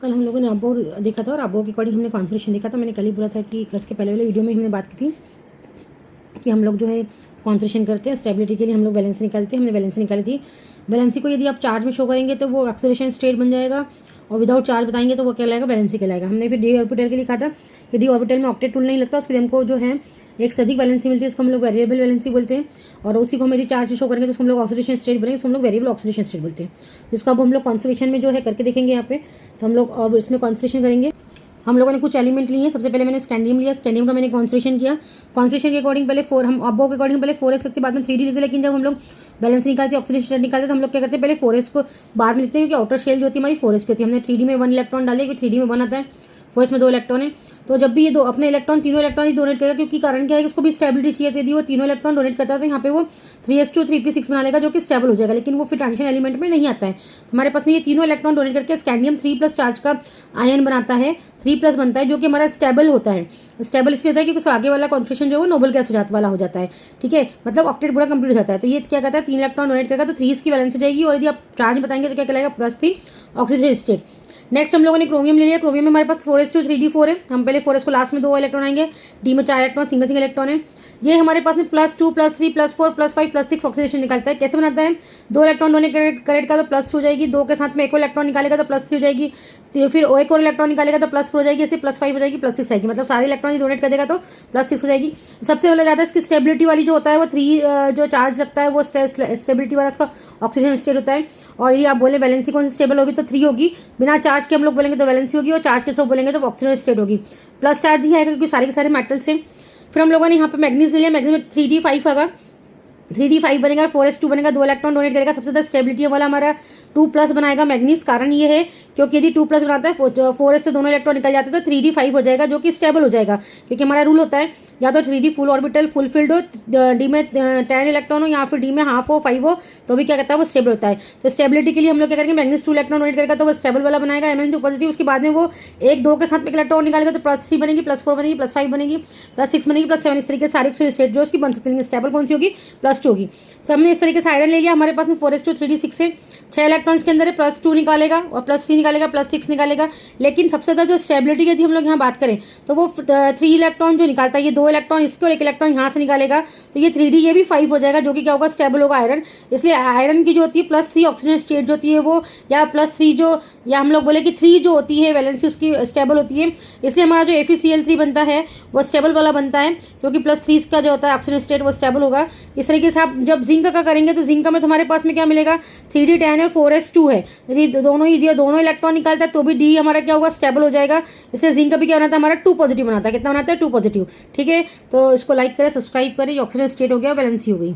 कल हम लोगों ने अबो देखा था और अबो के अकॉर्डिंग हमने कॉन्फ़िगरेशन देखा था। मैंने कल ही बोला था कि इसके पहले वाले वीडियो में हमने बात की थी कि हम लोग जो है कॉन्फ़िगरेशन करते हैं स्टेबिलिटी के लिए, हम लोग वैलेंसी निकालते हैं। हमने वैलेंसी निकाली थी। वैलेंसी को यदि आप चार्ज में शो करेंगे तो वो एक्सेलरेशन स्टेट बन जाएगा, और विदाउट चार्ज बताएंगे तो वो क्या लाएगा, वैलेंसी कहलाएगा। हमने फिर डी ऑर्बिटल के लिए कहा था कि डी ऑर्बिटल में ऑक्टेट टूल नहीं लगता, उसके लिए हमको जो है एक से अधिक वैलेंसी मिलती है, इसको हम लोग वेरिएबल वैलेंसी बोलते हैं। और उसी को हम यदि चार्ज शो करेंगे तो उसको हम लोग ऑक्सीडेशन स्टेट बनेंगे, इसको हम लोग वेरिएबल ऑक्सीडेशन स्टेट बोलते हैं। जिसको अब हम लोग कॉन्फ़िगरेशन में जो है करके देखेंगे यहाँ पे। तो हम लोग और इसमें कॉन्फ़िगरेशन करेंगे। हम लोगों ने कुछ एलिमेंट लिए हैं। सबसे पहले मैंने स्कैंडियम लिया, स्कैंडियम का मैंने कॉन्फ़िगरेशन किया। कॉन्फ़िगरेशन के अकॉर्डिंग पहले हम अबो के अकॉर्डिंग पहले 4s लगती है, बाद में 3d लेते हैं। लेकिन जब हम लोग बैलेंस निकालते हैं, ऑक्सीडेशन स्टेट निकालते हैं, तो हम लोग क्या करते हैं, पहले 4s को बाद में लिखते हैं, क्योंकि आउटर शेल जो होती है हमारी 4s की होती है। हमने 3d में 1 इलेक्ट्रॉन डाले, क्योंकि 3d में 1 आता है, 4s में 2 इलेक्ट्रॉन है। तो जब भी ये दो अपने इलेक्ट्रॉन तीनों इलेक्ट्रॉन ही डोनेट करेगा, क्योंकि कारण क्या है कि उसको भी स्टेबिलिटी चाहिए। तो यदि वो तीनों इलेक्ट्रॉन डोनेट करता है तो यहाँ पे वो 3s2 3p6 बना लेगा, जो कि स्टेबल हो जाएगा। लेकिन वो फिर ट्रांजिशन एलिमेंट में नहीं आता है। हमारे पास में ये तीनों इलेक्ट्रॉन डोनेट करके स्कैंडियम 3+ चार्ज का आयन बनाता है, 3+ बनता है, जो कि हमारा स्टेबल होता है। स्टेबल इसलिए होता है क्योंकि उसका आगे वाला कॉन्फ़िगरेशन जो है वो नोबल गैस वाला हो जाता है। ठीक है, मतलब ऑक्टेट पूरा कंप्लीट हो जाता है। तो ये क्या कहता है, 3 इलेक्ट्रॉन डोनेट करेगा तो 3 की वैलेंस हो जाएगी, और यदि आप चार्ज बताएंगे तो क्या कहलाएगा, +3 ऑक्सीजन स्टेट। नेक्स्ट हम लोगों ने क्रोमियम ले लिया। क्रोमियम में हमारे पास 4s2 3d4 है। हम पहले 4s को लास्ट में 2 इलेक्ट्रॉन आएंगे, डी में 4 इलेक्ट्रॉन, सिंगल इलेक्ट्रॉन है। ये हमारे पास में +2 +3 +4 +5 +6 ऑक्सीडेशन निकालता है। कैसे बनाता है, 2 इलेक्ट्रॉन डोनेट करेक्ट का तो +2 हो जाएगी, 2 के साथ में एक और इलेक्ट्रॉन निकालेगा तो +3 हो जाएगी, तो फिर एक और इलेक्ट्रॉन निकालेगा तो +4 हो जाएगी, ऐसे +5 हो जाएगी, +6 आएगी। मतलब सारे इलेक्ट्रॉन डोनेट कर देगा तो +6 हो जाएगी। सबसे पहले ज़्यादा इसकी स्टेबिलिटी वाली जो होता है वो 3 जो चार्ज लगता है वो स्टेबिलिटी वाला इसका ऑक्सीजन स्टेट होता है। और ये आप बोले वैलेंसी कौन सी स्टेबल होगी, तो 3 होगी। बिना चार्ज के हम लोग बोलेंगे तो वैलेंसी होगी, और चार्ज के थ्रू बोलेंगे तो ऑक्सीजन स्टेट होगी। प्लस चार्ज ही आएगा क्योंकि सारे के सारे मेटल से। फिर हम लोगों ने यहाँ पे मैग्नीज ले लिया। मैग्नीज में 3d5 होगा, 3d5 बनेगा, 4s2 बनेगा, 2 इलेक्ट्रॉन डोनेट करेगा। सबसे ज़्यादा स्टेबिलिटी वाला हमारा 2+ बनाएगा मैग्नीज। कारण ये है क्योंकि यदि 2+ बनाता है, 4s से दोनों इलेक्ट्रॉन निकल जाते हैं तो 3d5 हो जाएगा, जो कि स्टेबल हो जाएगा। क्योंकि हमारा रूल होता है या तो 3d full orbital full field हो, डी में 10 इलेक्ट्रॉन हो, या फिर डी में हाफ हो 5 हो, तो भी क्या कहता है वो स्टेबल होता है। तो स्टेबिलिटी के लिए हम लोग क्या करेंगे, मैग्नीज 2 इलेक्ट्रॉन डोनेट करेगा तो वो स्टेबल वाला बनाएगा, Mn2 पॉजिटिव। उसके बाद में वो 1 2 के साथ में एक इलेक्ट्रॉन निकालेगा तो +3 बनेगी, +4 बनेगी, +5 बनेगी, +6 बनेगी, +7। इस तरीके से सारी स्टेट जो उसकी बन सकती है। स्टेबल कौन सी होगी, +2 होगी। हमने इस तरीके से आयरन ले लिया। हमारे पास में 4s2 3d6 है, 6 इलेक्ट्रॉन्स के अंदर है, +2 निकालेगा और +3 निकालेगा, +6 निकालेगा। लेकिन सबसे ज़्यादा जो स्टेबिलिटी की यदि हम लोग यहाँ बात करें तो वो 3 इलेक्ट्रॉन जो निकालता है, ये 2 इलेक्ट्रॉन इसके और 1 इलेक्ट्रॉन यहाँ से निकालेगा, तो ये 3d ये भी 5 हो जाएगा, जो कि क्या होगा, स्टेबल होगा आयरन। इसलिए आयरन की जो होती है +3 ऑक्सीजन स्टेट जो होती है वो, या +3 जो, या हम लोग बोले कि 3 जो होती है वैलेंसी उसकी स्टेबल होती है। इसलिए हमारा जो FeCl3 बनता है वो स्टेबल वाला बनता है, क्योंकि +3 का जो होता है ऑक्सीजन स्टेट वो स्टेबल होगा। इस तरीके से आप जब जिंक का करेंगे तो जिंक में तुम्हारे पास में क्या मिलेगा, 3d10 और 4s2 है। यदि दोनों इलेक्ट्रॉन निकालता है तो भी डी हमारा क्या होगा, स्टेबल हो जाएगा। इसलिए जिंक का भी क्या बनाता है, हमारा 2 पॉजिटिव बनाता है। कितना बनाता है, 2 पॉजिटिव। ठीक है, तो इसको लाइक करें, सब्सक्राइब करें। ऑक्सीजन स्टेट हो गया, वैलेंसी हो गई।